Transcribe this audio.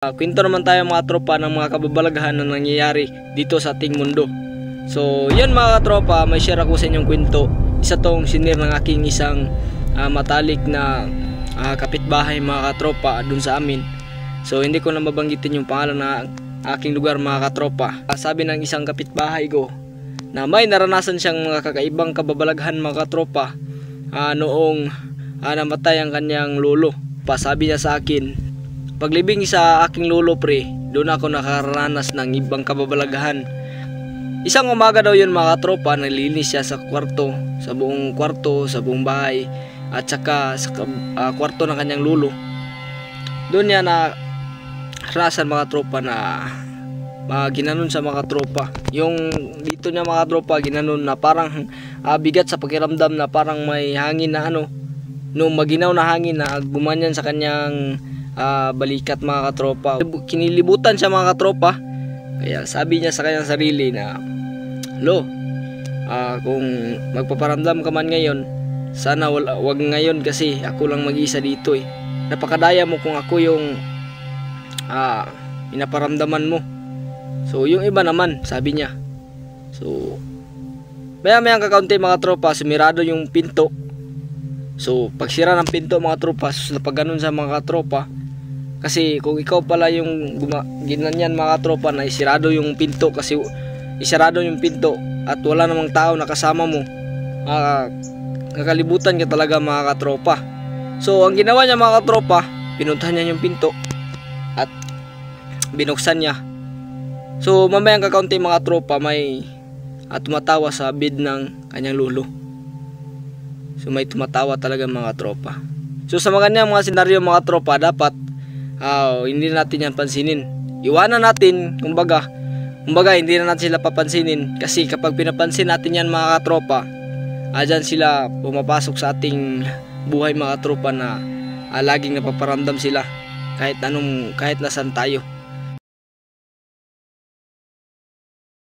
Kwento naman tayo mga tropa ng mga kababalaghan na nangyayari dito sa ating mundo. So yun mga katropa, may share ako sa inyong kwento. Isa tong sinir ng aking isang matalik na kapitbahay mga katropa dun sa amin. So hindi ko na mabanggitin yung pangalan na aking lugar mga katropa. Sabi ng isang kapitbahay ko na may naranasan siyang mga kakaibang kababalaghan mga katropa noong namatay ang kanyang lolo. Sabi niya sa akin, paglibing sa aking lolo pre, doon ako nakaranas ng ibang kababalaghan. Isang umaga daw yun mga tropa, nalinis siya sa kwarto, sa buong bahay, at saka sa kwarto ng kanyang lolo. Doon niya na rasan mga tropa na ginanon sa mga tropa. Yung dito niya mga tropa, ginanon na parang bigat sa pakiramdam, na parang may hangin na nung maginaw na hangin na gumanyan sa kanyang balikat mga katropa. Kinilibutan siya mga katropa. Kaya sabi niya sa kanyang sarili na, lo, kung magpaparamdam ka man ngayon, sana wag ngayon kasi ako lang mag-isa dito eh. Napakadaya mo kung ako yung pinaparamdaman mo. So yung iba naman, sabi niya. So maya kakaunti mga tropa, sumirado yung pinto. So pagsira ng pinto mga tropa, pag ganun sa mga tropa, kasi kung ikaw pala yung ginanyan mga tropa na isirado yung pinto, kasi isirado yung pinto at wala namang tao nakasama mo, nakalibutan ka talaga mga katropa. So ang ginawa niya mga katropa, pinuntahan niya yung pinto at binuksan niya. So mamayang kakaunti mga tropa, may tumatawa sa bed ng kanyang lolo. So may tumatawa talaga mga tropa. So sa mga senaryo mga tropa, dapat hindi natin yan pansinin. Iwanan natin, kumbaga hindi na natin sila papansinin, kasi kapag pinapansin natin yan mga katropa, dyan sila pumapasok sa ating buhay mga katropa, na laging napaparamdam sila kahit nasan tayo.